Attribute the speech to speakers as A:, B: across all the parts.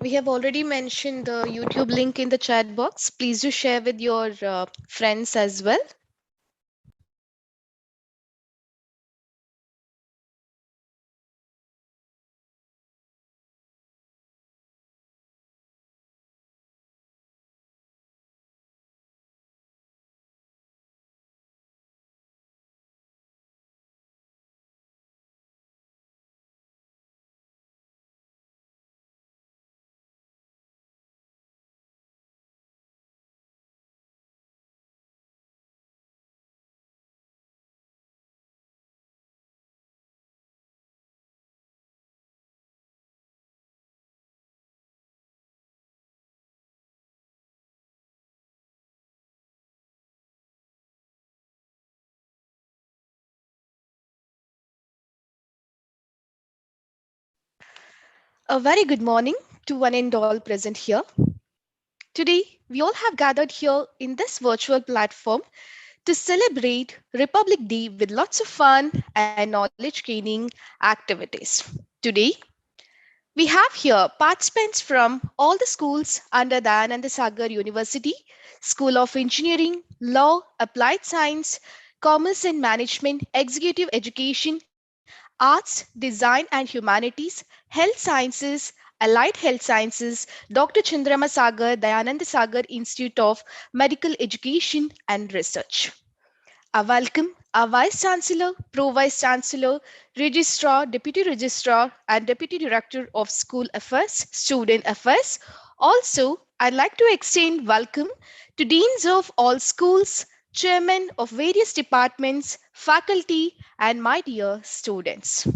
A: We have already mentioned the YouTube link in the chat box. Please do share with your friends as well. A very good morning to one and all present here. Today, we all have gathered here in this virtual platform to celebrate Republic Day with lots of fun and knowledge gaining activities. Today, we have here participants from all the schools under Dayananda Sagar University, School of Engineering, Law, Applied Science, Commerce and Management, Executive Education, Arts, Design and Humanities, Health Sciences, Allied Health Sciences, Dr. Chandrama Sagar, Dayananda Sagar Institute of Medical Education and Research. I welcome our Vice Chancellor, Pro Vice Chancellor, Registrar, Deputy Registrar, and Deputy Director of School Affairs, Student Affairs. Also, I'd like to extend welcome to Deans of all schools, Chairmen of various departments, faculty, and my dear students.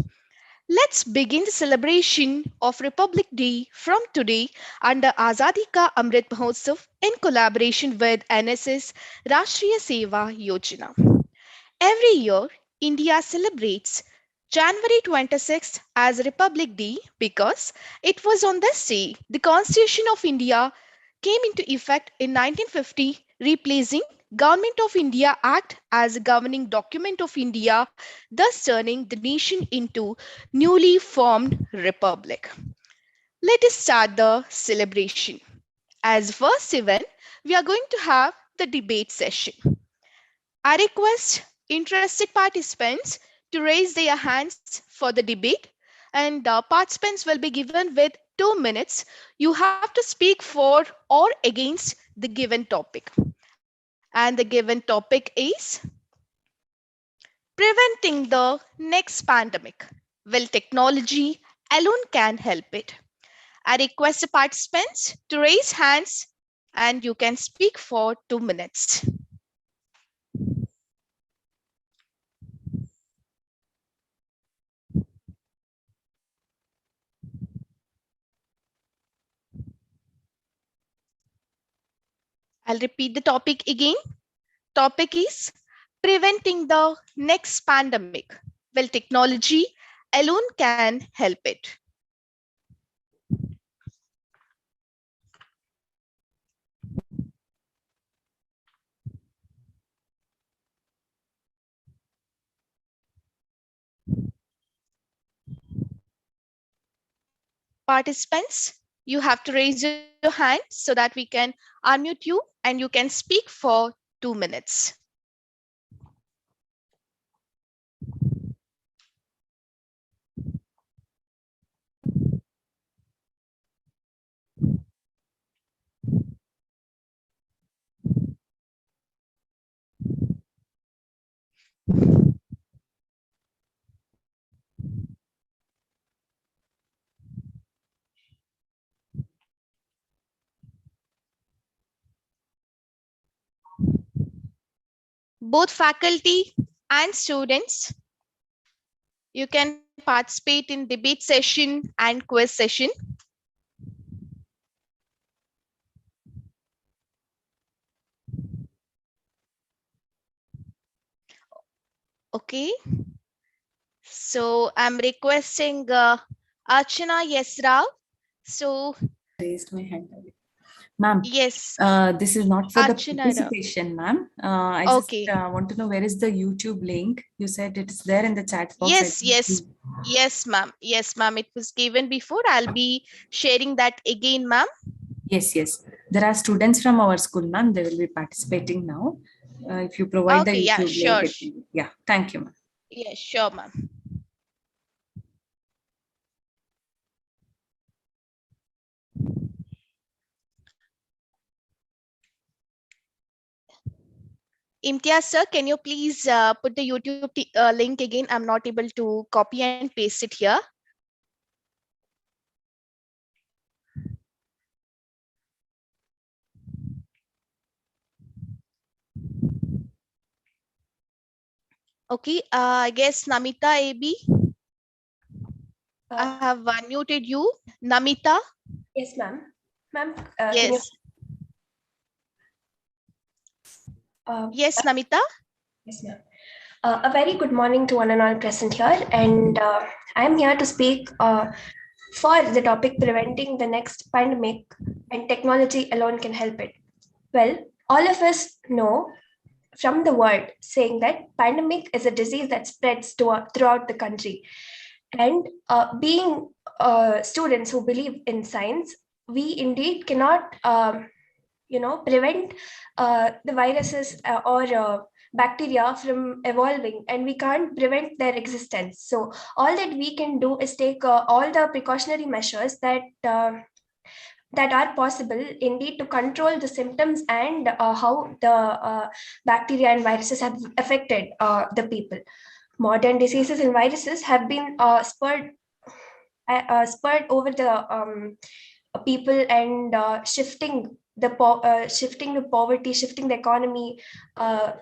A: Let's begin the celebration of Republic Day from today under Azadi Ka Amrit Mahotsav in collaboration with NSS Rashtriya Seva Yojana. Every year, India celebrates January 26th as Republic Day because it was on this day the Constitution of India came into effect in 1950, replacing Government of India Act as a governing document of India, thus turning the nation into newly formed republic. Let us start the celebration. As first event, we are going to have the debate session. I request interested participants to raise their hands for the debate, and participants will be given with 2 minutes. You have to speak for or against the given topic. And the given topic is preventing the next pandemic. Will technology alone can help it? I request the participants to raise hands and you can speak for 2 minutes. I'll repeat the topic again. Topic is preventing the next pandemic. Well, technology alone can help it. Participants, you have to raise your hand so that we can unmute you and you can speak for 2 minutes. Both faculty and students, you can participate in debate session and quiz session. Okay. So I'm requesting Archana Yesrao. So
B: Raised my hand. Ma'am,
A: Yes,
B: this is not for the
A: Archana.
B: participation, ma'am. I just
A: Okay.
B: want to know where is the YouTube link? You said it is there in the chat box. I
A: Yes,
B: didn't
A: yes,
B: see.
A: yes, ma'am. Yes, ma'am. It was given before. I'll be sharing that again, ma'am.
B: Yes, yes. There are students from our school, ma'am. They will be participating now. If you provide the
A: Okay, yeah,
B: YouTube link,
A: sure.
B: it will. Yeah, thank you, ma'am.
A: Yeah, sure, ma'am. Imtiaz, sir, can you please put the YouTube link again? I'm not able to copy and paste it here. Okay, I guess Namita AB, I
C: Uh,
A: have unmuted you. Namita,
C: yes, ma'am. Ma'am, can you?
A: yes.
C: Uh,
A: Yes, Namita.
C: yes, ma'am. A very good morning to one and all present here, and I am here to speak for the topic preventing the next pandemic, and technology alone can help it. Well, all of us know from the word saying that pandemic is a disease that spreads throughout the country, and being students who believe in science, we indeed cannot. Prevent the viruses or bacteria from evolving, and we can't prevent their existence. So all that we can do is take all the precautionary measures that are possible indeed to control the symptoms and how the bacteria and viruses have affected the people. Modern diseases and viruses have been spurred over the people, and shifting the poverty, shifting the economy, uh,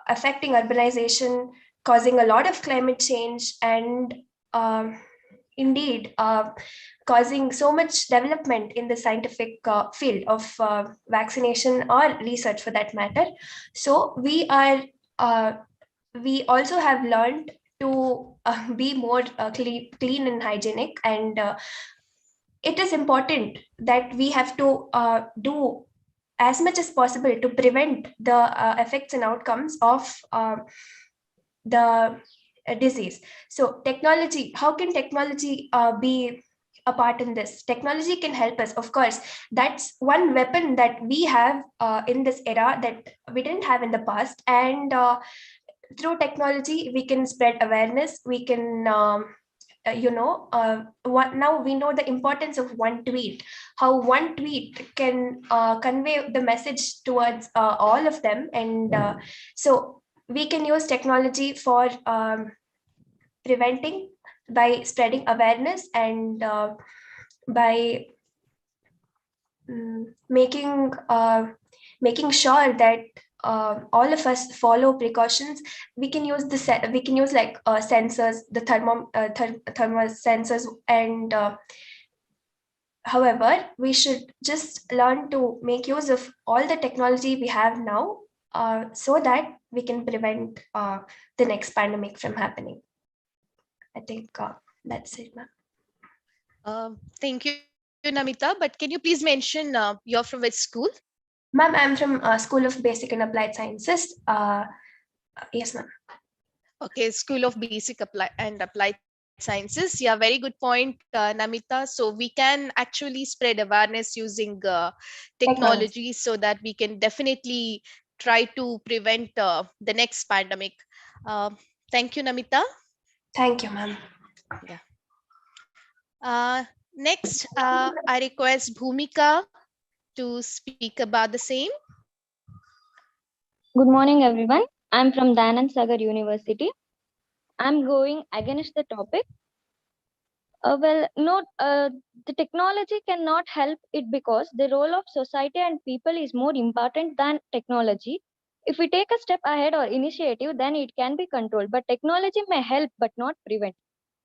C: affecting urbanization, causing a lot of climate change, and um, indeed causing so much development in the scientific field of vaccination or research for that matter. So uh, we also have learned to be more clean and hygienic, and it is important that we have to do as much as possible to prevent the effects and outcomes of the disease. So technology, how can technology be a part in this? Technology can help us, of course. That's one weapon that we have in this era that we didn't have in the past, and through technology we can spread awareness. We can now we know the importance of one tweet, how one tweet can convey the message towards all of them. And so we can use technology for preventing, by spreading awareness, and by making making sure that all of us follow precautions. We can use we can use like sensors, the thermal sensors, and however, we should just learn to make use of all the technology we have now, so that we can prevent the next pandemic from happening. I think that's it, ma'am.
A: Thank you, Namita. But can you please mention you're from which school?
C: Ma'am, I'm from School of Basic and Applied Sciences. Yes, ma'am.
A: Okay, School of Basic and Applied Sciences. Yeah, very good point, Namita. So we can actually spread awareness using
C: Technology.
A: technology so that we can definitely try to prevent the next pandemic. Uh, Thank you, Namita.
C: Thank you, ma'am.
A: Yeah. Uh, Next, I request Bhumika to speak about the same.
D: Good morning, everyone. I'm from Dayanand Sagar University. I'm going against the topic. The technology cannot help it because the role of society and people is more important than technology. If we take a step ahead or initiative, then it can be controlled. But technology may help but not prevent.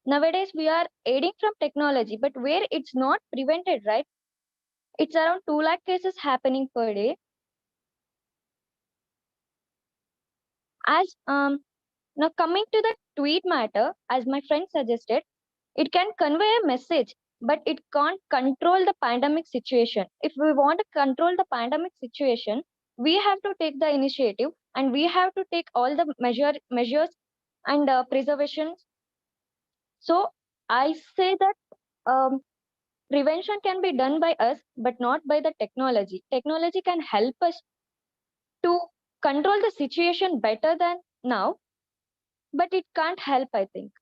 D: Nowadays, we are aiding from technology, but where it's not prevented, right? It's around 2 lakh cases happening per day. As Now coming to the tweet matter, as my friend suggested, it can convey a message. but it can't control the pandemic situation. If we want to control the pandemic situation, we have to take the initiative and we have to take all the measures and preservation. So I say that um, prevention can be done by us, but not by the technology. Technology can help us to control the situation better than now, but it can't help, I think.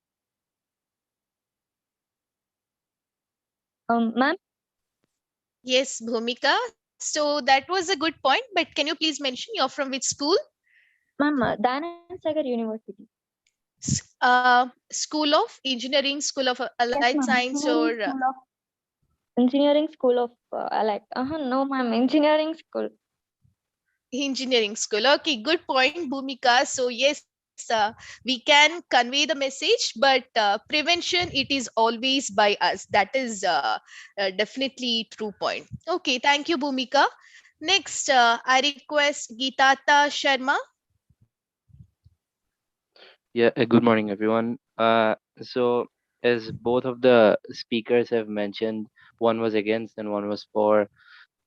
D: Ma'am,
A: Yes, Bhumika. So that was a good point, but can you please mention you're from which school?
D: ma'am, Danan Sagar University.
A: School of Engineering, School of
D: Yes,
A: Allied
D: ma'am.
A: Science, or
D: Engineering School of Allied. No, ma'am. Engineering School.
A: engineering school? Okay, good point, Bhumika. So yes, we can convey the message, but prevention, it is always by us. That is definitely true point. Okay, thank you, Bhumika. Next, I request Geetata Sharma.
E: Yeah, good morning, everyone. So, as both of the speakers have mentioned, one was against and one was for.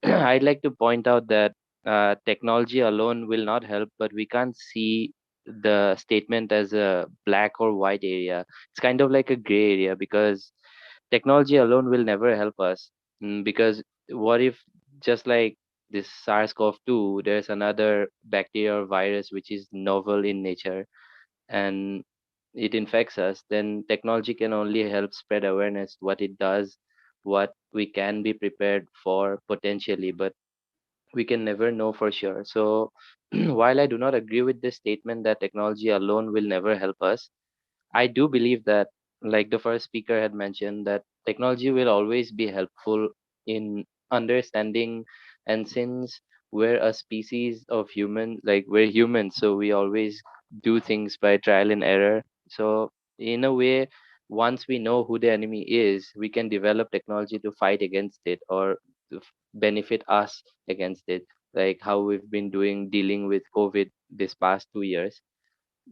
E: I'd like to point out that technology alone will not help, but we can't see the statement as a black or white area. It's kind of like a gray area because technology alone will never help us. Because what if, just like this SARS-CoV-2, there's another bacteria or virus which is novel in nature and it infects us, then technology can only help spread awareness what it does, what we can be prepared for potentially, but we can never know for sure. So while I do not agree with this statement that technology alone will never help us, I do believe that, like the first speaker had mentioned, that technology will always be helpful in understanding. And since we're a species of human, like we're humans, so we always do things by trial and error. So, in a way, once we know who the enemy is, we can develop technology to fight against it or to benefit us against it, like how we've been doing dealing with COVID this past 2 years.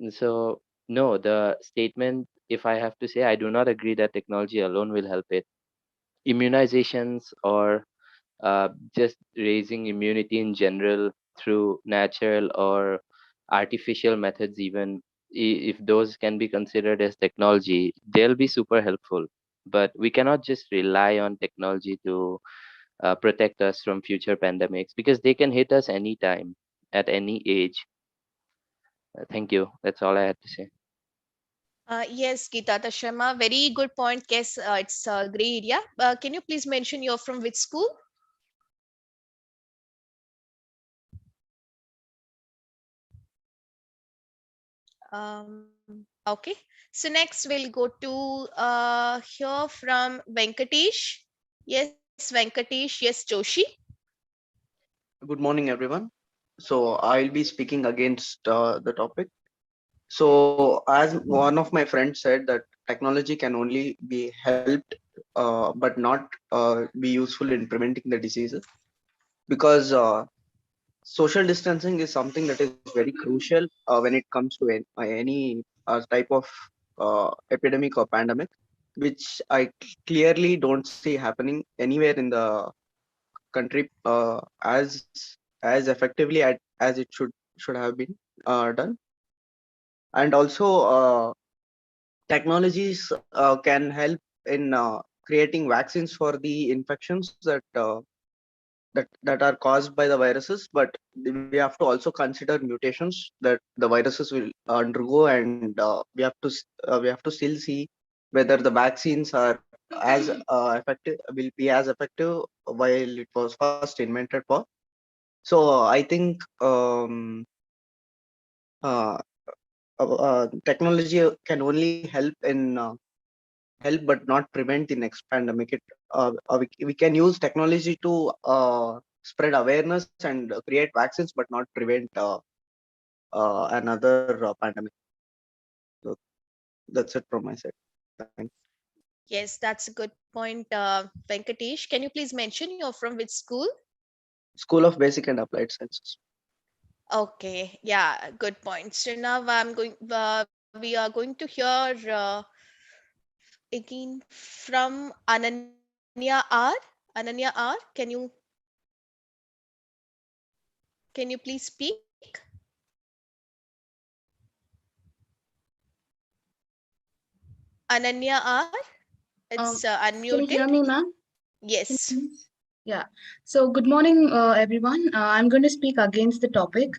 E: So, no, the statement, if I have to say, I do not agree that technology alone will help it. Immunizations or just raising immunity in general through natural or artificial methods, even if those can be considered as technology, they'll be super helpful. But we cannot just rely on technology to protect us from future pandemics because they can hit us anytime, at any age. Thank you. That's all I had to say.
A: Yes, Geetata Sharma, very good point. Yes, it's a gray area. Can you please mention you're from which school? Okay. So next we'll go to hear from Venkatesh. Yes, Venkatesh. Yes, Joshi.
F: Good morning, everyone. So I'll be speaking against the topic. So as one of my friends said that technology can only be helped, but not be useful in preventing the diseases because social distancing is something that is very crucial when it comes to any type of epidemic or pandemic, which I clearly don't see happening anywhere in the country as effectively as it should have been done. And also technologies can help in creating vaccines for the infections that are caused by the viruses, but we have to also consider mutations that the viruses will undergo, and we have to still see whether the vaccines are as effective will be as effective while it was first invented for. So I think uh, technology can only help in help but not prevent the next pandemic. We can use technology to spread awareness and create vaccines, but not prevent another pandemic. So that's it from my side. Thanks.
A: Yes, that's a good point, Venkatesh. Can you please mention you're from which school?
F: School of Basic and Applied Sciences.
A: Okay, yeah, good point. So now we are going to hear again from Ananya. Ananya R, can you please speak? Ananya R, it's
G: Can you
A: unmuted.
G: hear me, ma'am?
A: Yes.
G: Yeah. So, good morning, everyone. I'm going to speak against the topic.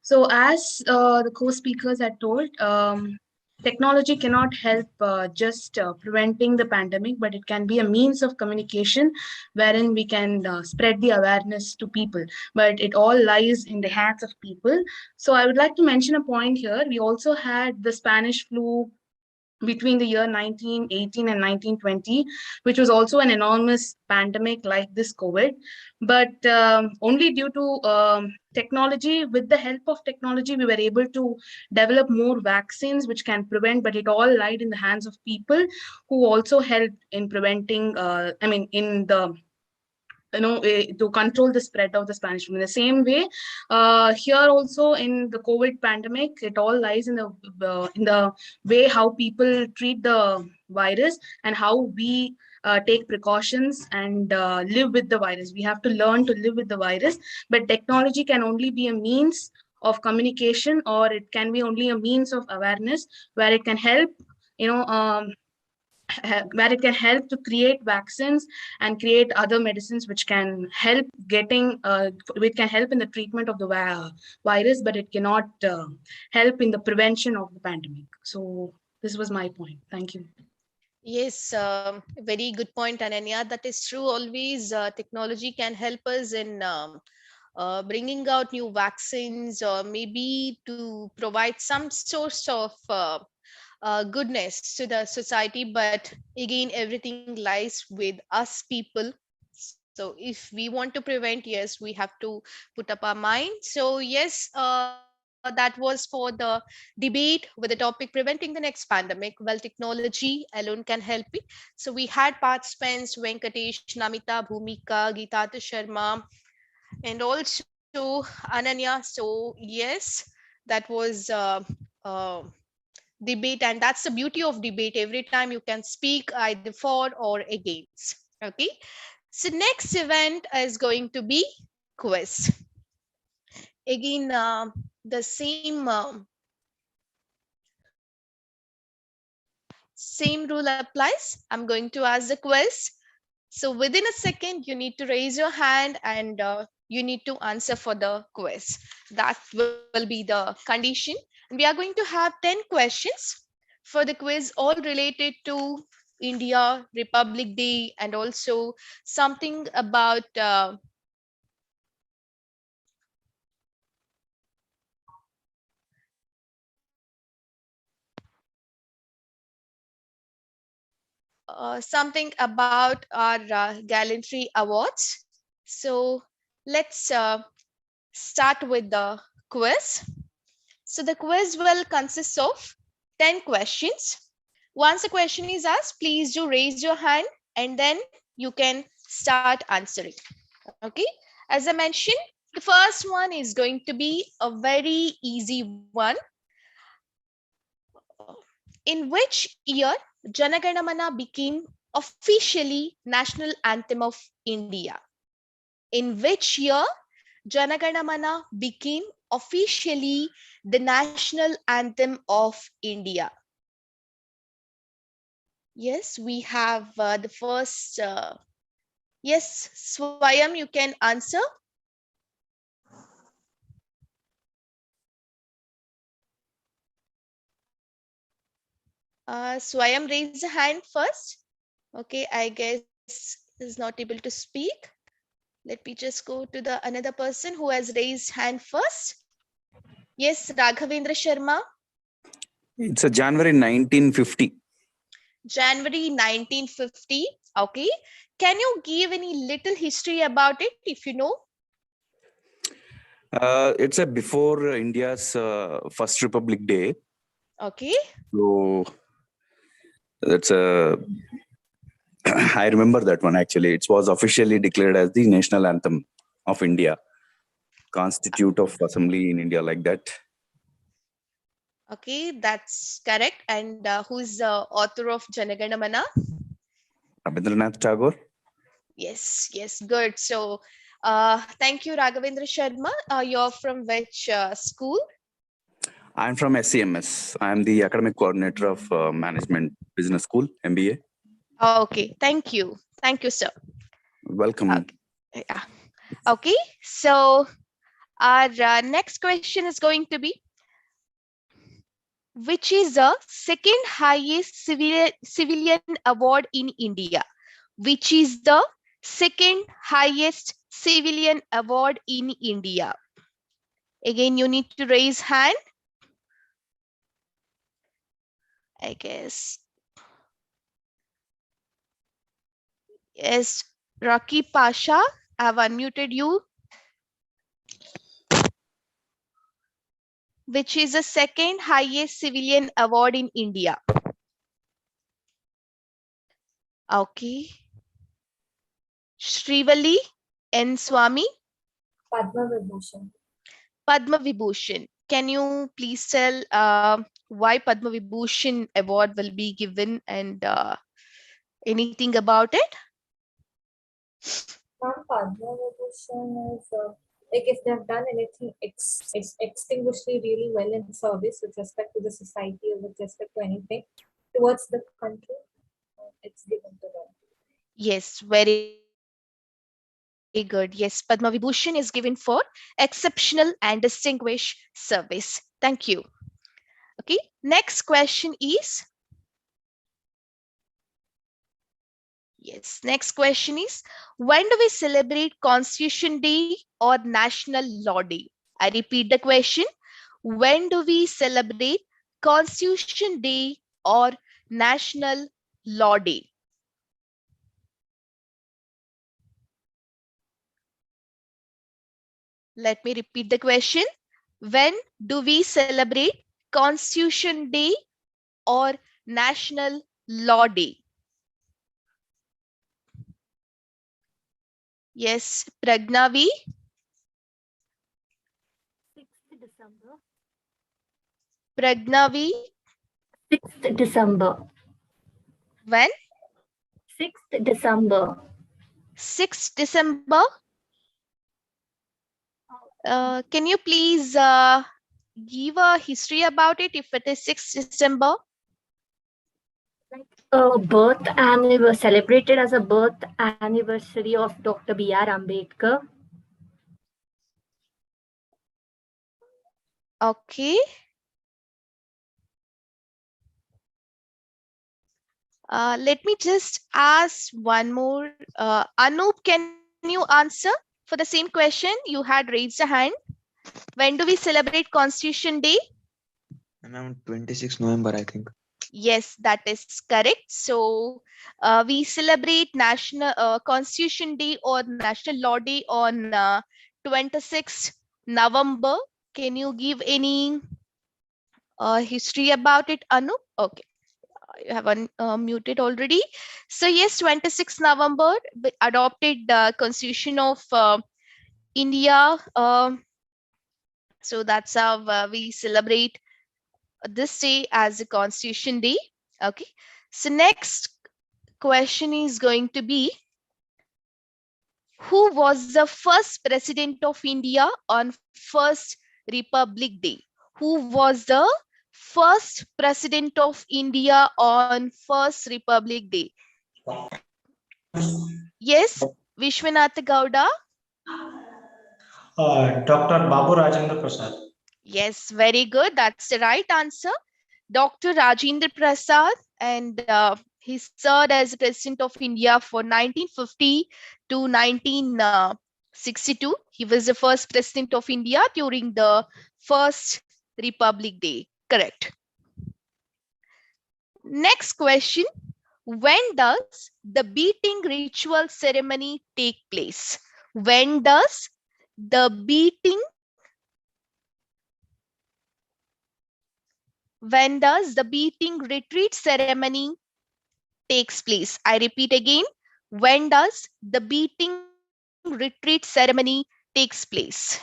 G: So, as the co-speakers had told, technology cannot help just preventing the pandemic, but it can be a means of communication wherein we can spread the awareness to people. But it all lies in the hands of people. So, I would like to mention a point here. We also had the Spanish flu between the year 1918 and 1920, which was also an enormous pandemic like this COVID. But only due to technology, with the help of technology, we were able to develop more vaccines which can prevent, but it all lied in the hands of people who also helped in preventing, in the to control the spread of the Spanish flu. In the same way, here also in the COVID pandemic, it all lies in the way how people treat the virus and how we take precautions and live with the virus. We have to learn to live with the virus, but technology can only be a means of communication, or it can be only a means of awareness where it can help you know um, where it can help to create vaccines and create other medicines which can help which can help in the treatment of the virus, but it cannot help in the prevention of the pandemic. So this was my point. Thank you.
A: Yes, very good point, Ananya. That is true. Always, technology can help us in bringing out new vaccines, or maybe to provide some source of goodness to the society. But again, everything lies with us people. So if we want to prevent, yes, we have to put up our mind. So yes, that was for the debate with the topic preventing the next pandemic. Well, technology alone can help it. So we had participants Venkatesh, Namita, Bhumika, Geeta Sharma, and also Ananya. So yes, that was debate, and that's the beauty of debate. Every time you can speak either for or against. Okay, so next event is going to be quiz. Again, the same rule applies. I'm going to ask the quiz. So within a second, you need to raise your hand, and you need to answer for the quiz. That will be the condition. And we are going to have 10 questions for the quiz, all related to India, Republic Day, and also something about something about our Gallantry Awards. So let's start with the quiz. So the quiz will consist of 10 questions. Once a question is asked, please do raise your hand, and then you can start answering. Okay. As I mentioned, the first one is going to be a very easy one. In which year Janaganamana became officially national anthem of India? In which year Janaganamana became officially the national anthem of India? Yes, we have the first. Yes, Swayam, you can answer. Swayam, raise a hand first. Okay, I guess is not able to speak. Let me just go to the another person who has raised hand first. Yes, Raghavendra Sharma.
H: It's a January 1950.
A: January 1950. Okay. Can you give any little history about it if you know?
H: It's a before India's first Republic Day.
A: Okay.
H: So that's a. I remember that one actually. It was officially declared as the national anthem of India, Constitute of Assembly in India, like that.
A: Okay, that's correct. And who's the author of Janagana Mana?
H: Rabindranath Tagore.
A: Yes, yes, good. So, thank you, Raghavendra Sharma. You're from which school?
H: I'm from SCMS. I'm the academic coordinator of Management Business School, MBA.
A: Okay, thank you, sir.
H: Welcome.
A: Okay, yeah. Okay. So, our next question is going to be, which is the second highest civilian award in India? Which is the second highest civilian award in India? Again, you need to raise hand. I guess. Yes, Rocky Pasha, I've unmuted you. Which is the second highest civilian award in India? Okay. Srivali N. Swami.
I: Padma Vibhushan.
A: Padma Vibhushan. Can you please tell why Padma Vibhushan award will be given and anything about it?
I: Ma'am, Padma Vibhushan is like if they've done anything extinguishingly really well in service with respect to the society or with respect to anything towards the country, it's given to them.
A: Yes, very good. Yes, Padma Vibhushan is given for exceptional and distinguished service. Thank you. Okay, next question is, yes, next question is, when do we celebrate Constitution Day or National Law Day? I repeat the question. When do we celebrate Constitution Day or National Law Day? Let me repeat the question. When do we celebrate Constitution Day or National Law Day? Yes, Pragnavi.
J: 6th December.
A: Pragnavi.
J: 6th December.
A: When?
J: 6th December.
A: 6th December. Can you please give a history about it if it is 6th December?
J: Birth anniversary, celebrated as a birth anniversary of Dr. B.R. Ambedkar.
A: Okay. Let me just ask one more. Anup, can you answer for the same question? You had raised a hand. When do we celebrate Constitution Day?
K: Around 26 November, I think.
A: Yes, that is correct. So we celebrate National Constitution Day or National Law Day on 26th November. Can you give any history about it, Anu? Okay, you have muted already. So yes, 26th November adopted the Constitution of India. So that's how we celebrate this day as a Constitution Day. Okay. So next question is going to be, who was the first president of India on first Republic Day? Who was the first president of India on first Republic Day? Yes, Vishwanath Gowda.
L: Dr. Babu Rajendra Prasad.
A: Yes, very good. That's the right answer. Dr. Rajendra Prasad, and he served as President of India for 1950 to 1962. He was the first President of India during the First Republic Day. Correct. Next question. When does the beating ritual ceremony take place? When does the beating retreat ceremony takes place? I repeat again. When does the beating retreat ceremony takes place?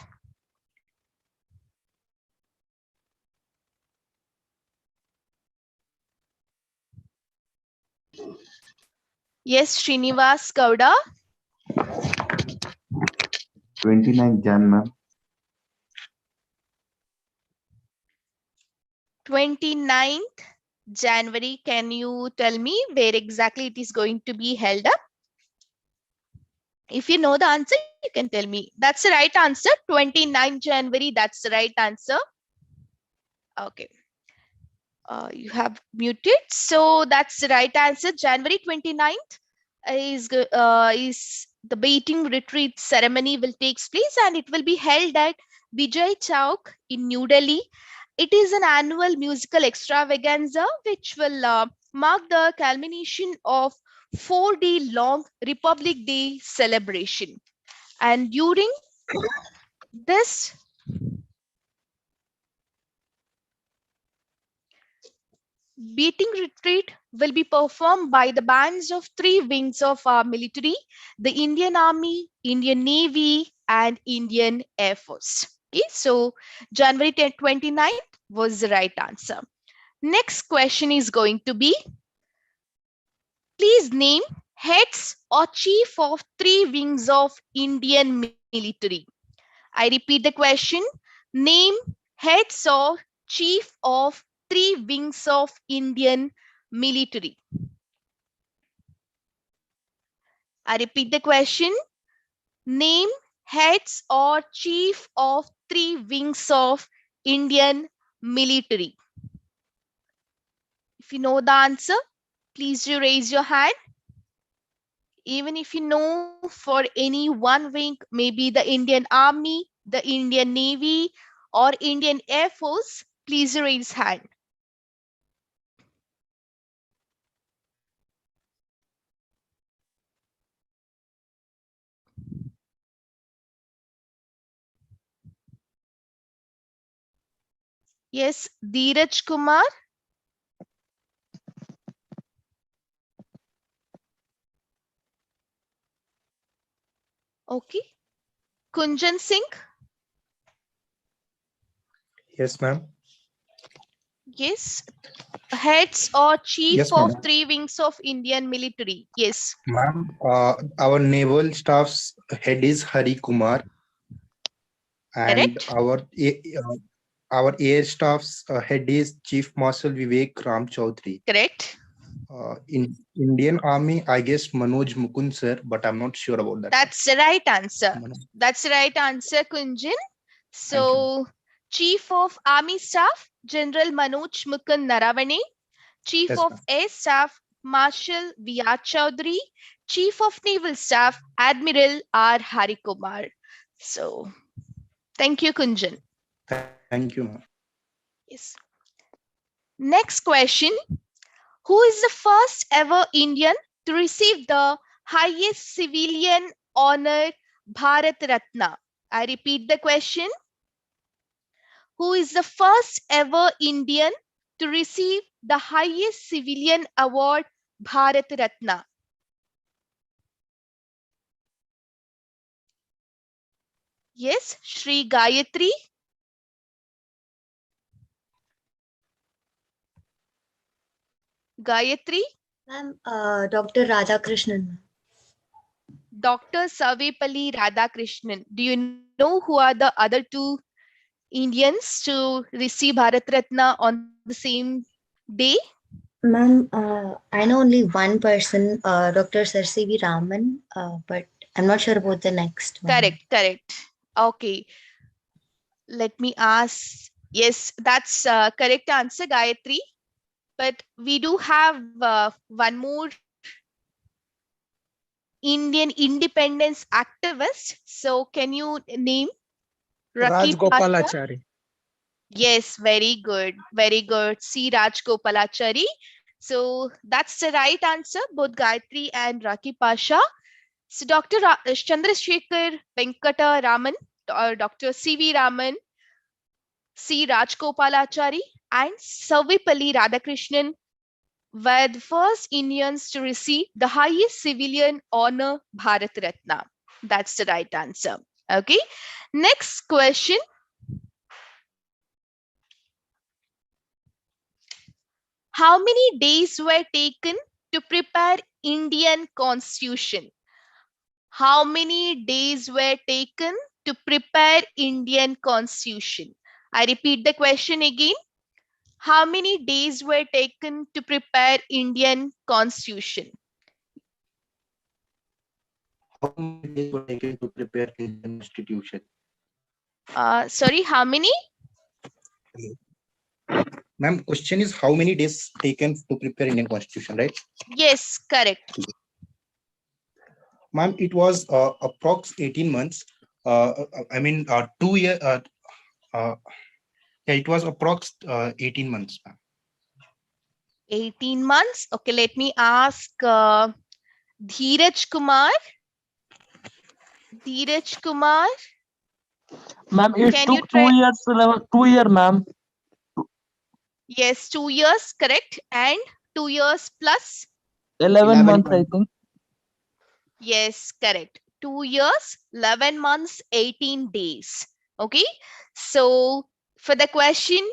A: Yes, Srinivas Gowda.
M: 29th Jan, ma'am.
A: 29th January. Can you tell me where exactly it is going to be held up? If you know the answer, you can tell me. That's the right answer. 29th January. That's the right answer. Okay. You have muted. So that's the right answer. January 29th is the baiting retreat ceremony will take place, and it will be held at Vijay Chowk in New Delhi. It is an annual musical extravaganza which will mark the culmination of 4-day long Republic Day celebration. And during this beating retreat will be performed by the bands of three wings of our military: the Indian Army, Indian Navy, and Indian Air Force. Okay, so January 29th was the right answer. Next question is going to be, please name heads or chief of three wings of Indian military. I repeat the question. Name heads or chief of three wings of Indian military. I repeat the question. Name heads or chief of three wings of Indian military. If you know the answer, please do raise your hand. Even if you know for any one wing, maybe the Indian Army, the Indian Navy, or Indian Air Force, please raise hand. Yes, Dheeraj Kumar. Okay. Kunjan Singh.
L: Yes, ma'am.
A: Yes. Heads or chief
L: Yes,
A: of
L: ma'am.
A: three wings of Indian military. Yes.
L: Ma'am, our naval staff's head is Hari Kumar, and
A: Correct.
L: our air staff's head is Chief Marshal Vivek Ram Chaudhary.
A: Correct.
L: In Indian Army, I guess Manoj Mukund sir, but I'm not sure about that.
A: That's the right answer.
L: Manoj.
A: That's the right answer, Kunjan. So, Chief of Army Staff, General Manoj Mukund Naravane. Chief
L: Yes,
A: of
L: ma'am.
A: Air Staff, Marshal V.R. Chaudhary. Chief of Naval Staff, Admiral R. Harikumar. So, thank you, Kunjan.
L: Thank you, ma'am.
A: Yes. Next question. Who is the first ever Indian to receive the highest civilian honor, Bharat Ratna? I repeat the question. Who is the first ever Indian to receive the highest civilian award, Bharat Ratna? Yes, Shri Gayatri. Gayatri.
N: Ma'am, Dr. Radhakrishnan.
A: Dr. Sarvepalli Radhakrishnan. Do you know who are the other two Indians to receive Bharat Ratna on the same day?
N: Ma'am, I know only one person, Dr. Sir C.V. Raman, but I'm not sure about the next one.
A: Correct. Okay. Let me ask. Yes, that's correct answer, Gayatri. But we do have one more Indian independence activist. So can you name Rakhi Pasha?
O: Rajgopalachari.
A: Yes, very good. Very good. C. Rajgopalachari. So that's the right answer, both Gayatri and Rakhi Pasha. So Dr. Chandrasekhar Venkata Raman, or Dr. C.V. Raman, C. Rajgopalachari, and Sarvepalli Radhakrishnan were the first Indians to receive the highest civilian honor, Bharat Ratna. That's the right answer. Okay. Next question. How many days were taken to prepare Indian Constitution? How many days were taken to prepare Indian Constitution? I repeat the question again. How many days were taken to prepare Indian Constitution?
L: How many days were taken to prepare Indian Constitution?
A: Sorry, how many?
L: Ma'am, question is how many days taken to prepare Indian Constitution, right?
A: Yes, correct.
L: Ma'am, it was approx 18 months. I mean, 2 year. Yeah, it was approx 18 months, ma'am.
A: 18 months. Okay, let me ask Dheeraj Kumar. Dheeraj Kumar.
O: Ma'am, it
A: Can you
O: took
A: try?
O: 2 years, 2 year, ma'am.
A: Yes, 2 years, correct. And 2 years plus?
O: 11 months, I think.
A: Yes, correct. 2 years, 11 months, 18 days. Okay. So for the question,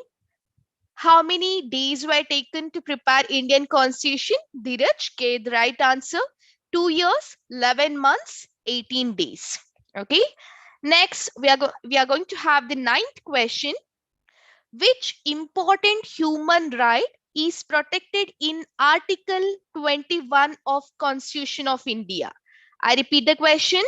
A: how many days were taken to prepare Indian Constitution? Dheeraj gave the right answer. 2 years, 11 months, 18 days. Okay. Next, we are going to have the ninth question. Which important human right is protected in Article 21 of Constitution of India? I repeat the question.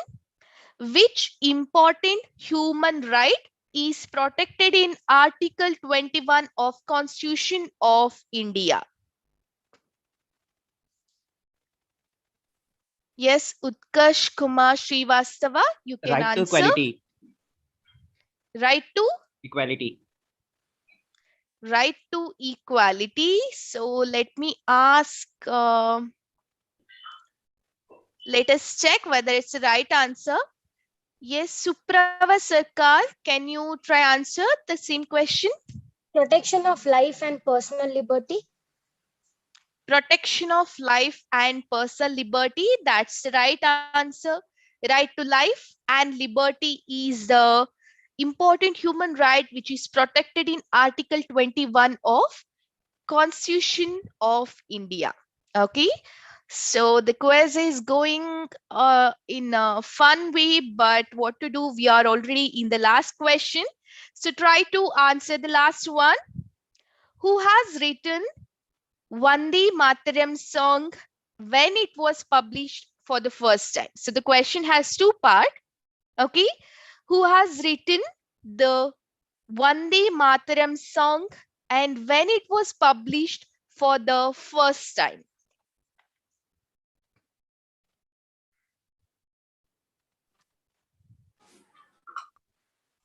A: Which important human right is protected in Article 21 of Constitution of India? Yes, Utkarsh Kumar Srivastava, you can
P: Right to
A: answer.
P: equality.
A: Right to?
P: Equality.
A: Right to equality. So let me ask, let us check whether it's the right answer. Yes, Suprava Sarkar, can you try answer the same question?
Q: Protection of life and personal liberty.
A: Protection of life and personal liberty. That's the right answer. Right to life and liberty is the important human right which is protected in Article 21 of Constitution of India. Okay. So the quiz is going in a fun way, but what to do? We are already in the last question. So try to answer the last one. Who has written Vande Mataram song when it was published for the first time? So the question has two parts. Okay. Who has written the Vande Mataram song and when it was published for the first time?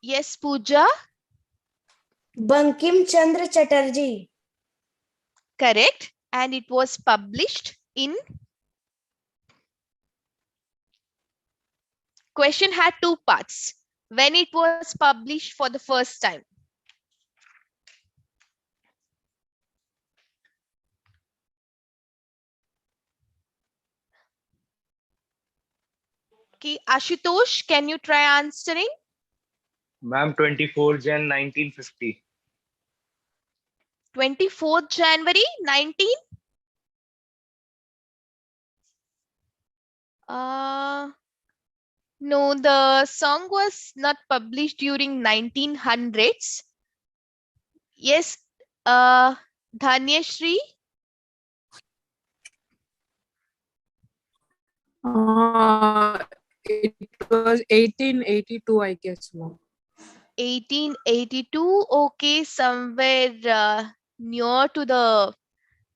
A: Yes, Pooja.
Q: Bankim Chandra Chatterjee.
A: Correct. And it was published in. Question had two parts. When it was published for the first time. Okay, Ashutosh, can you try answering?
R: Ma'am, 24 Jan 1950.
A: 24th January 19? No, the song was not published during 1900s. Yes, Dhanyashri.
S: It was 1882, I guess.
A: 1882. Okay, somewhere near to the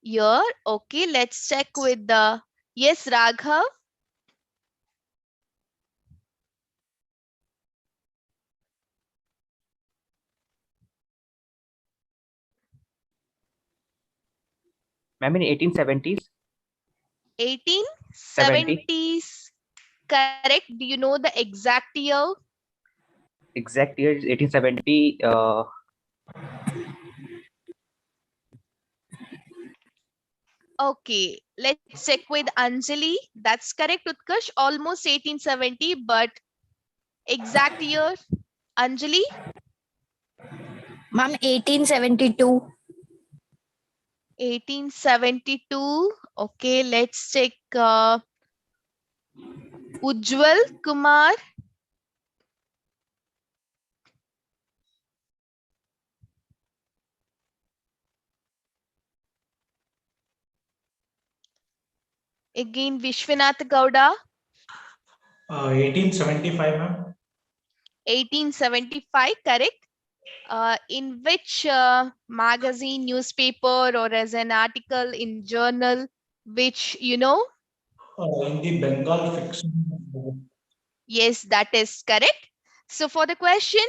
A: year. Okay, let's check with the. Yes, Raghav.
P: Ma'am, in 1870s.
A: 1870s. Correct. Do you know the exact year?
P: Exact year is 1870.
A: Okay, let's check with Anjali. That's correct, Utkarsh. Almost 1870, but exact year, Anjali?
Q: Ma'am, 1872.
A: 1872. Okay, let's check Ujjwal Kumar. Again, Vishwanath Gowda.
T: 1875, ma'am.
A: 1875, correct. In which magazine, newspaper, or as an article in journal, which you know?
T: In the Bengal fiction.
A: Yes, that is correct. So for the question,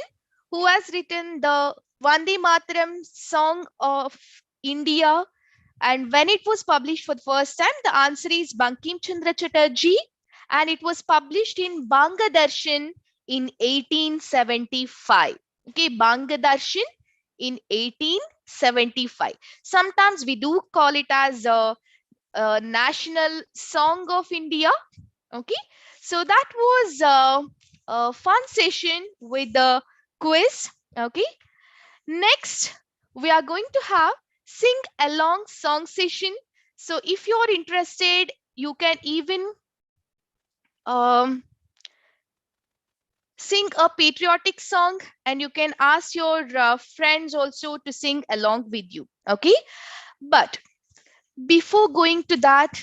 A: who has written the Vande Mataram song of India and when it was published for the first time? The answer is Bankim Chandra Chatterjee, and it was published in Bangadarshan in 1875. Okay, Bangadarshan in 1875. Sometimes we do call it as a national song of India. Okay, so that was a fun session with the quiz. Okay, next we are going to have sing along song session. So if you are interested, you can even um, sing a patriotic song, and you can ask your friends also to sing along with you. Okay, but before going to that,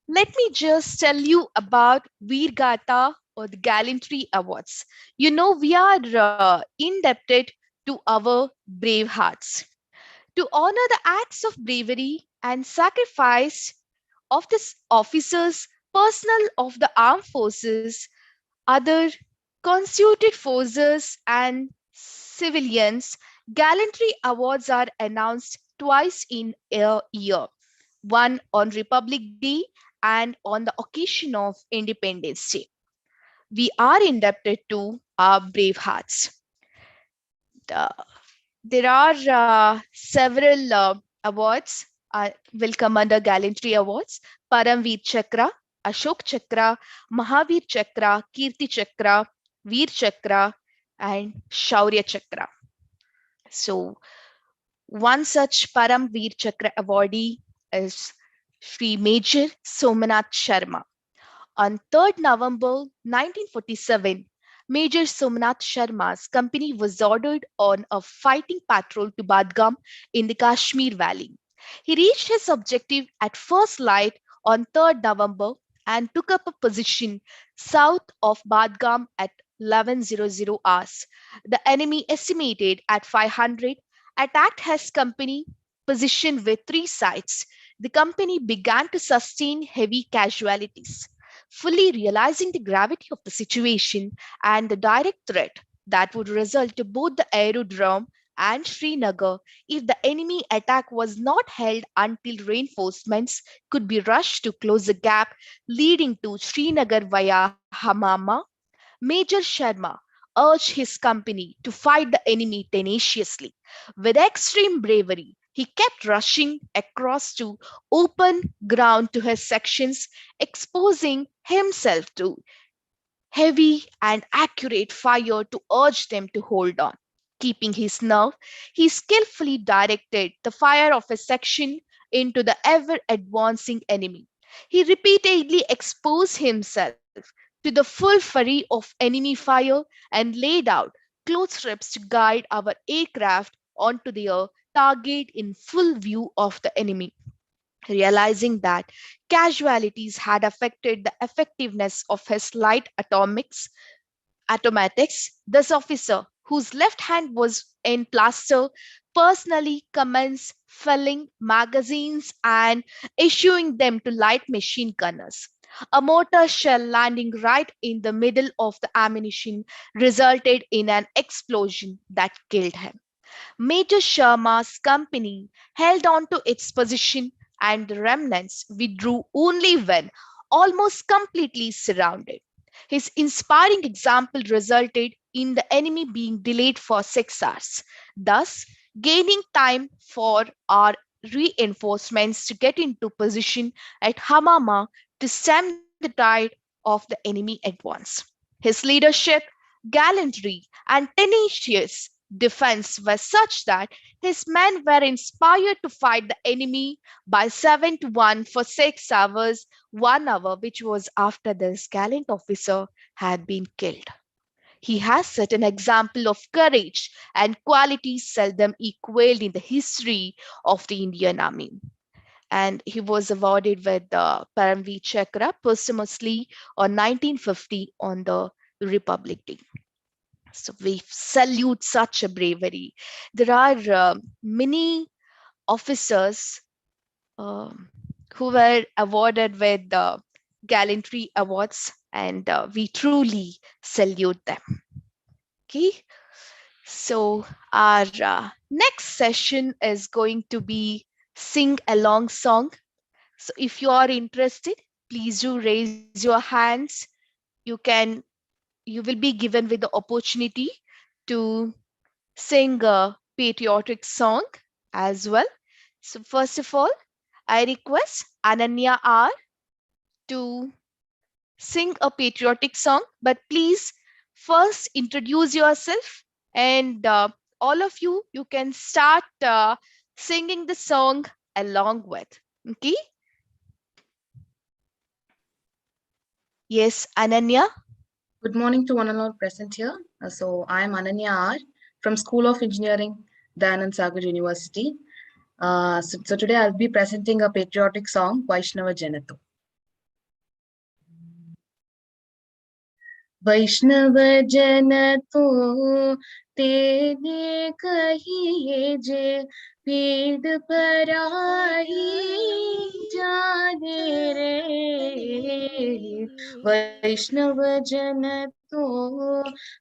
A: let me just tell you about Veer Gata or the Gallantry Awards. You know, we are indebted to our brave hearts. To honor the acts of bravery and sacrifice of the officers, personnel of the armed forces, other constituted forces, and civilians, Gallantry Awards are announced twice in a year, one on Republic Day and on the occasion of Independence Day. We are indebted to our brave hearts. Uh, there are several awards will come under Gallantry Awards: Paramveer Chakra, Ashok Chakra, Mahavir Chakra, Kirti Chakra, Veer Chakra, and Shaurya Chakra. So, one such Paramveer Chakra awardee is Sri Major Somanath Sharma. On 3rd November 1947, Major Somnath Sharma's company was ordered on a fighting patrol to Badgam in the Kashmir Valley. He reached his objective at first light on 3rd November and took up a position south of Badgam at 11:00 hours. The enemy, estimated at 500, attacked his company position with three sides. The company began to sustain heavy casualties. Fully realizing the gravity of the situation and the direct threat that would result to both the aerodrome and Srinagar if the enemy attack was not held until reinforcements could be rushed to close the gap leading to Srinagar via Hamama, Major Sharma urged his company to fight the enemy tenaciously. With extreme bravery, he kept rushing across to open ground to his sections, exposing himself to heavy and accurate fire to urge them to hold on. Keeping his nerve, he skillfully directed the fire of his section into the ever advancing enemy. He repeatedly exposed himself to the full fury of enemy fire and laid out close strips to guide our aircraft onto their target in full view of the enemy. Realizing that casualties had affected the effectiveness of his light automatics, this officer, whose left hand was in plaster, personally commenced filling magazines and issuing them to light machine gunners. A mortar shell landing right in the middle of the ammunition resulted in an explosion that killed him. Major Sharma's company held on to its position and the remnants withdrew only when almost completely surrounded. His inspiring example resulted in the enemy being delayed for 6 hours, thus gaining time for our reinforcements to get into position at Hamama to stem the tide of the enemy advance. His leadership, gallantry, and tenacious defense were such that his men were inspired to fight the enemy by 7 to 1 for 6 hours, 1 hour, which was after this gallant officer had been killed. He has set an example of courage and qualities seldom equaled in the history of the Indian Army. And he was awarded with the Paramveer Chakra posthumously on 1950 on the Republic Day. So we salute such a bravery. There are many officers um who were awarded with the Gallantry Awards, and we truly salute them. Okay, so our next session is going to be sing along song. So if you are interested, please do raise your hands. You will be given with the opportunity to sing a patriotic song as well. So first of all, I request Ananya R to sing a patriotic song, but please first introduce yourself, and all of you can start singing the song along with. Okay? Yes, Ananya.
G: Good morning to one and all present here. So I am Ananya R from School of Engineering, Dayanand Sagar University. So today I'll be presenting a patriotic song, Vaishnava Janatu. वैष्णव जन तो तेने कहिए जे पीड़ पराई जाने रे वैष्णव जन तो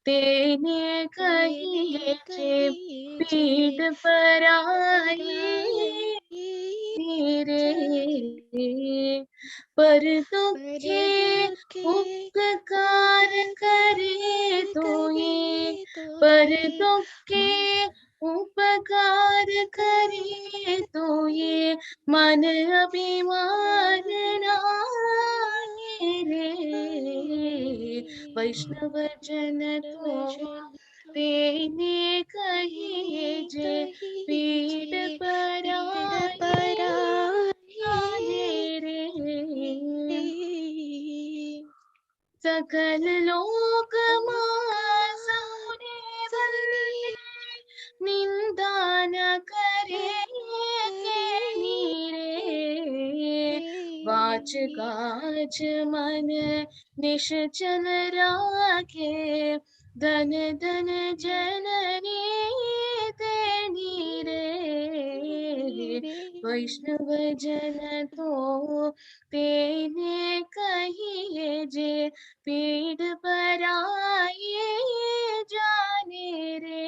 G: तेने कहिए जे पीड़ पराई रे पर दुखे उपकार करे तो ये पर दुखे उपकार करे तो ये मन अभिमान नाए रे वैष्णव जन तो तेने कहिए जे पीड़ पराई जाने रे सकल लोक मासुने बलते निंदा न करे रे वाच काज मन निश्चल राखे धन धन जननी तेनी रे वैष्णव जन तो तेने कहिए जे पीड़ पराई जाने रे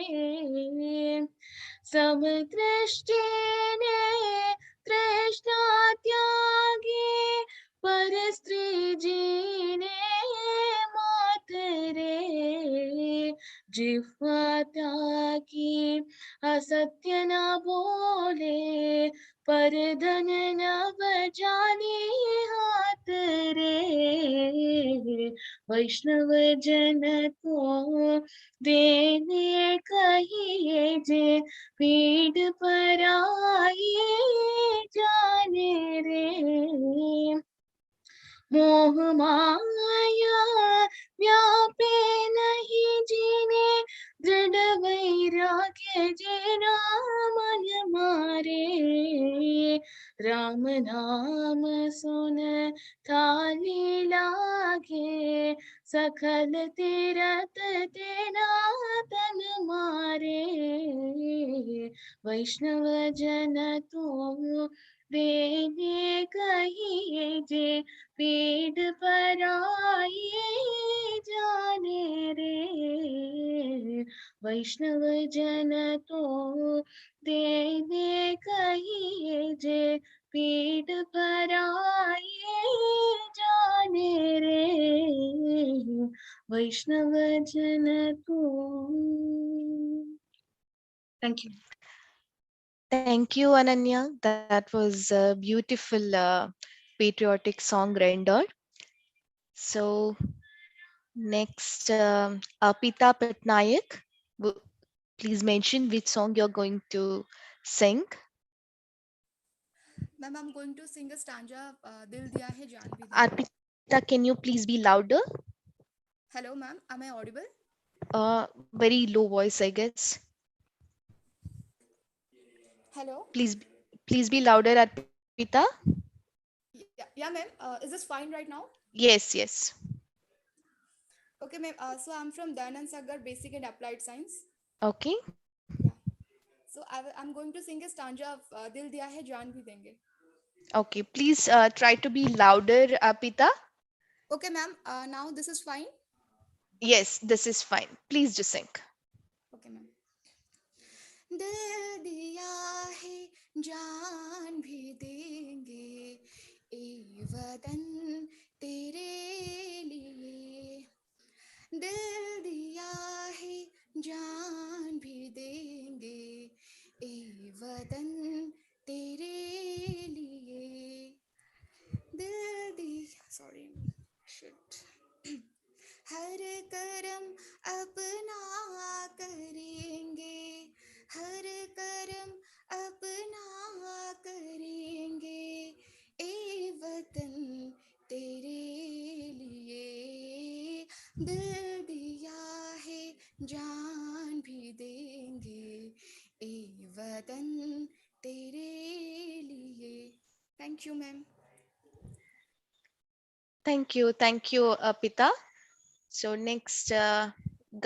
G: समदृष्टि ने तृष्णा त्यागे पर स्त्री जी ने मात रे जिह्वा त्यागी असत्य न बोले पर धन न बजाने हाथ रे वैष्णव जन तो देने कहिए जे पीड़ पराई जाने रे मोह माया व्यापे नहीं जीने दृढ़ वैराग्य जिना मन मारे राम नाम सुन थाली लागे सखल तीरथ तेना तन मारे वैष्णव जन तो देने कहिए जे पीड़ पराई जाने रे वैष्णव जन तो देने कहिए जे पीड़ पराई जाने रे वैष्णव जन तो Thank you.
A: Thank you, Ananya. That was a beautiful patriotic song rendered. So next, Apita Patnaik please mention which song you're going to sing?
U: Ma'am, I'm going to sing a stanza of Dil Diya Hai Jaan Bhi Denge.
A: Arpita, can you please be louder?
U: Hello, ma'am. Am I audible?
A: Very low voice, I guess.
U: Hello.
A: Please be louder, Arpita.
U: Yeah, ma'am. Is this fine right now?
A: Yes, yes.
U: Okay, ma'am. So I'm from Danan Sagar Basic and Applied Science.
A: Okay.
U: So I'm going to sing a stanza of Dil Diya Hai Jaan Bhi Denge.
A: Okay, please try to be louder, Arpita.
U: Okay, ma'am. Now this is fine.
A: Yes, this is fine. Please just sing.
U: Okay, ma'am. दिल दिया है जान भी देंगे ए वतन तेरे लिए दिल दिया है जान भी देंगे ए वतन तेरे लिए दिल दिया सॉरी शिट हर करम अपना करेंगे हर करम अपना करेंगे ए वतन तेरे लिए दिल दिया है जान भी देंगे ए वतन तेरे लिए thank you ma'am
A: Thank you, Arpita. So next,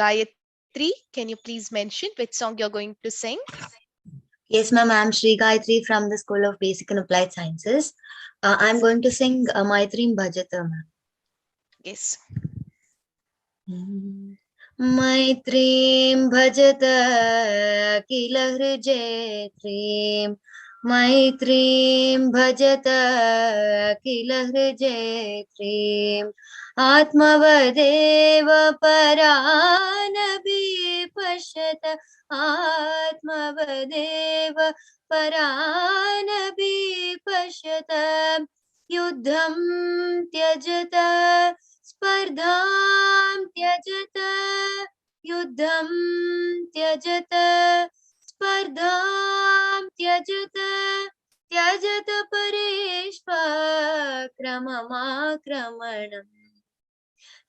A: Gayatri, can you please mention which song you're going to sing?
N: Yes, ma'am. I'm Sri Gayatri from the School of Basic and Applied Sciences. I'm going to sing Maitrim Bhajata, ma'am.
A: Yes.
N: मैत्रीं भजत किल हृजयत्रीं मैत्रीं भजत किल हृजयत्रीम् आत्मवदेव परानपि पश्यत आत्मवदेव परानपि पश्यत युद्धं त्यजत स्पर्धां त्यजत युद्धं त्यजत स्पर्धां त्यजत त्यजत परेष्वक्रममाक्रमणम्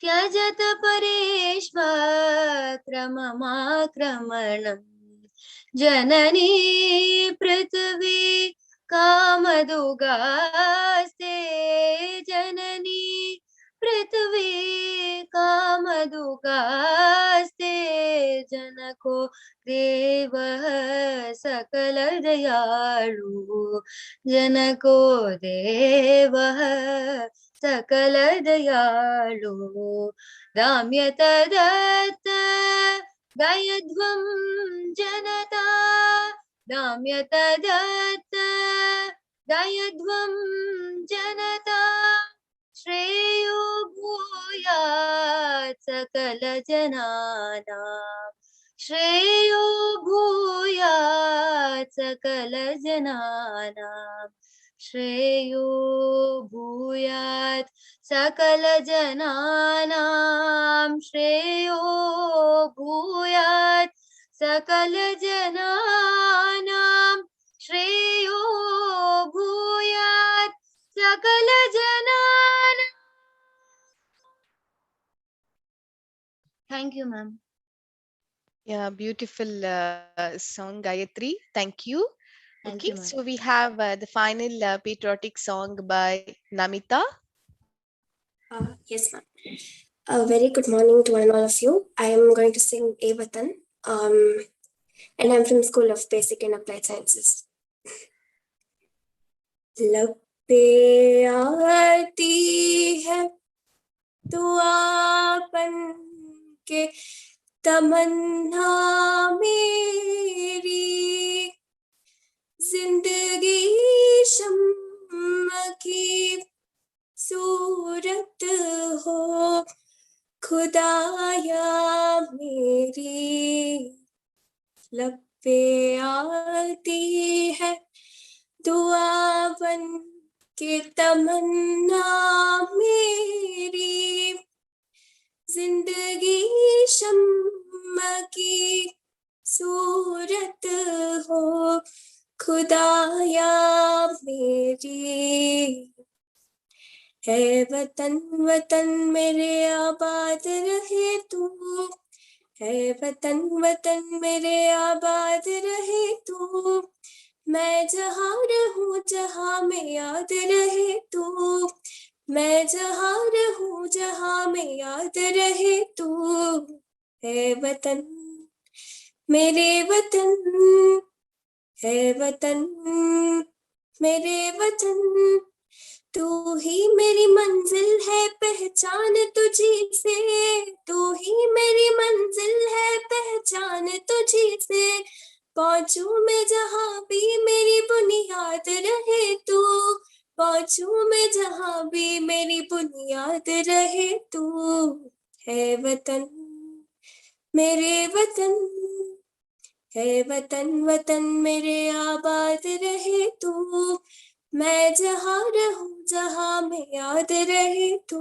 N: त्यजत परेष्वक्रममाक्रमणम् जननी पृथ्वी कामदुगास्ते जननी पृथ्वी कामदुगास्ते जनको देवः सकल दयालु जनको देवः सकल दयालु दाम्यत दत्त दयध्वं जनता दाम्यत दत्त दयध्वं जनता श्रेयो भूयात् सकल जनानां श्रेयो भूयात् सकल जनानां श्रेयो भूयात् सकल जनानां श्रेयो भूयात् सकल जनानां श्रेयो भूयात् सकल जनानां Thank you, ma'am.
A: Yeah, beautiful song, Gayatri. Thank you.
N: Thank
A: Okay,
N: you, ma'am.
A: so we have the final patriotic song by Namita.
C: Yes, ma'am. A very good morning to all of you. I am going to sing A Vatan, and I'm from School of Basic and Applied Sciences. लब पे आती है दुआ बन के तमन्ना मेरी जिंदगी शम्म की सूरत हो खुदाया मेरी लब पे आती है दुआ बन के तमन्ना मेरी जिंदगी शम्म की
B: सूरत हो खुदाया मेरी। है वतन वतन मेरे आबाद रहे तू, है वतन वतन मेरे आबाद रहे तू। मैं जहाँ रहूं जहाँ में याद रहे तू, मैं जहाँ रहूं जहाँ में याद रहे तू। है वतन मेरे वतन, है वतन मेरे वतन। तू ही मेरी मंजिल है पहचान तुझी से, तू ही मेरी मंजिल है पहचान तुझी से। पहुंचूं मैं जहाँ भी मेरी बुनियाद रहे तू, पहुंचूं मैं जहाँ भी मेरी बुनियाद रहे तू। है वतन मेरे वतन, है वतन वतन मेरे आबाद रहे तू। मैं जहाँ रहूं जहाँ में याद रहे तू।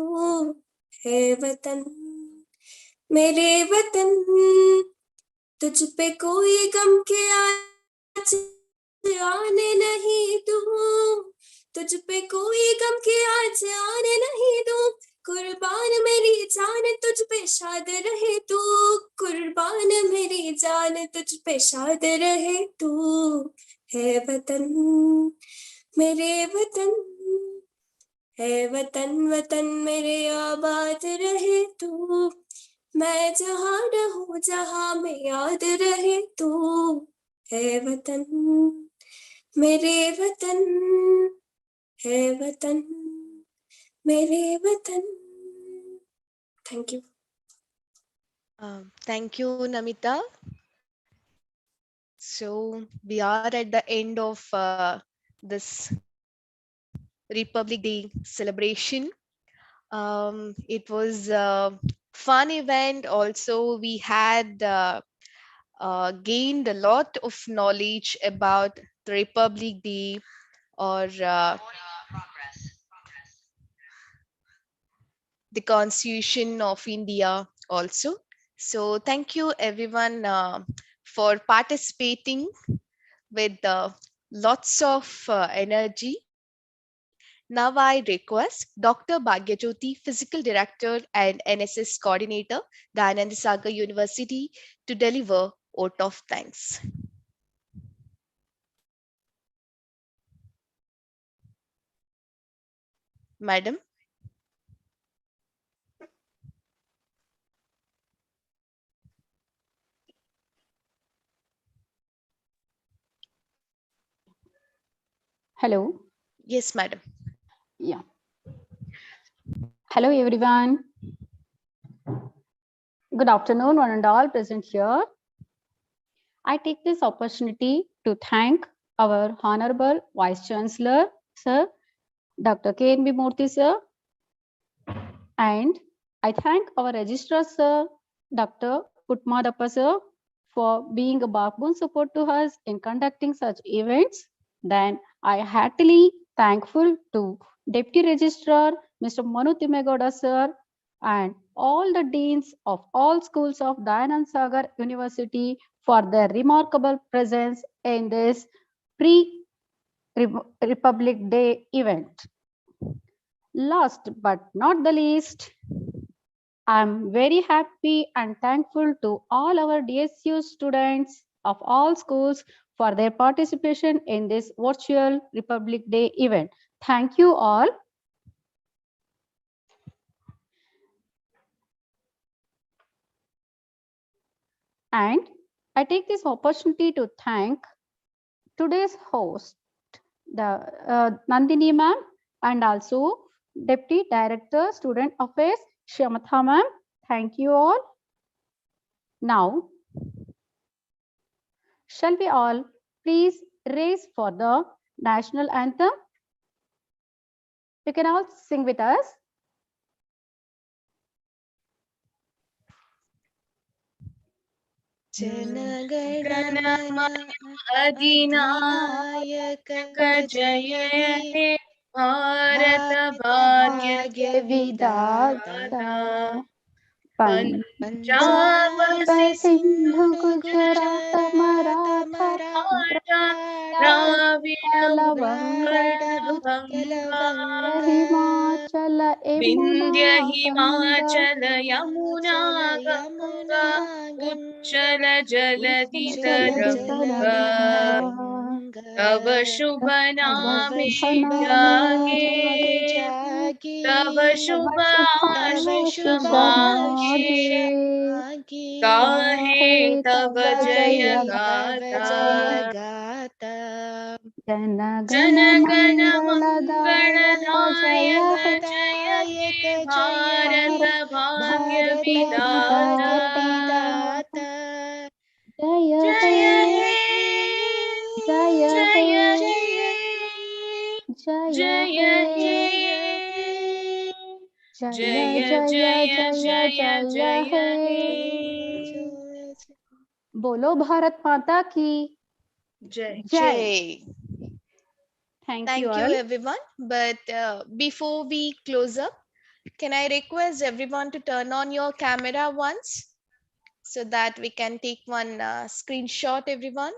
B: है वतन मेरे वतन, तुझ पे कोई गम के आज आने नहीं दूं, तुझ पे कोई गम के आज आने नहीं दूं। कुर्बान मेरी जान तुझ पे शाद रहे तू, कुर्बान मेरी जान तुझ पे शाद रहे तू। है वतन मेरे वतन, है वतन वतन मेरे आबाद रहे तू। मैं जहाँ रहूं जहाँ में याद रहे तू। है वतन मेरे वतन, है वतन मेरे वतन। Thank you.
A: Thank you, Namita. So we are at the end of this Republic Day celebration. It was a fun event. Also, we had gained a lot of knowledge about the Republic Day or the Constitution of India also. So thank you everyone for participating with lots of energy. Now I request Dr. Bhagyajyoti, Physical Director and NSS Coordinator, Dayanand Sagar University, to deliver vote of thanks. Madam.
V: Hello.
A: Yes, madam.
V: Yeah. Hello, everyone. Good afternoon, one and all present here. I take this opportunity to thank our Honorable Vice Chancellor, Sir, Dr. K.N.B. Murthy, Sir, and I thank our Registrar, Sir, Dr. Putmadappa, Sir, for being a backbone support to us in conducting such events. Then I heartily thankful to Deputy Registrar, Mr. Manu Timegoda, Sir, and all the deans of all schools of Dayanand Sagar University for their remarkable presence in this pre-Republic Day event. Last but not the least, I'm very happy and thankful to all our DSU students of all schools for their participation in this virtual Republic Day event. Thank you all. And I take this opportunity to thank today's host, the Nandini ma'am, and also Deputy Director, Student Affairs, Shamatha ma'am. Thank you all. Now, shall we all please raise for the national anthem? You can all sing with us.
A: जनगणमन
G: अधिनायक जय हे भारत भाग्य
A: भाग्य विधाता
V: पंजाब सिंधु गुजरात मराठा द्राविड़ उत्कल हिमाचल यमुना
D: हिमाचल यमुना गंगा उच्चल जलधि तरंगा तव शुभ नामे जागे तव शुभ आशीष मागे गाहे तव जय गाथा
V: जन
D: जन
V: गण
D: गण
V: मंगलदायक
D: मंगलदायक जय हे भारत भाग्य विधाता
V: जय
D: जय हे
V: जय
D: जय हे
V: जय
D: जय हे
V: जय
D: जय
V: जय
D: जय
V: जय
D: जय
V: जय हे बोलो भारत माता की
D: जय
V: जय Thank you
A: Thank you,
V: all.
A: everyone. But before we close up, can I request everyone to turn on your camera once so that we can take one screenshot, everyone?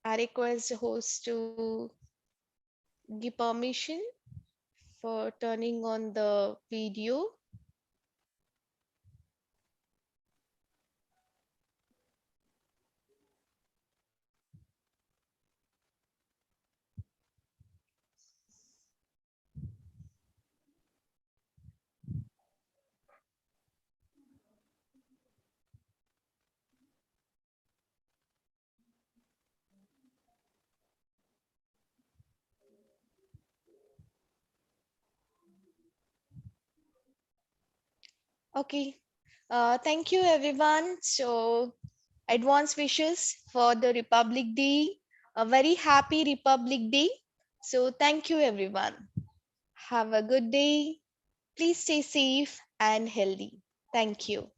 A: I request the host to give permission for turning on the video. Okay. Thank you, everyone. So, advance wishes for the Republic Day. A very happy Republic Day. So, thank you, everyone. Have a good day. Please stay safe and healthy. Thank you.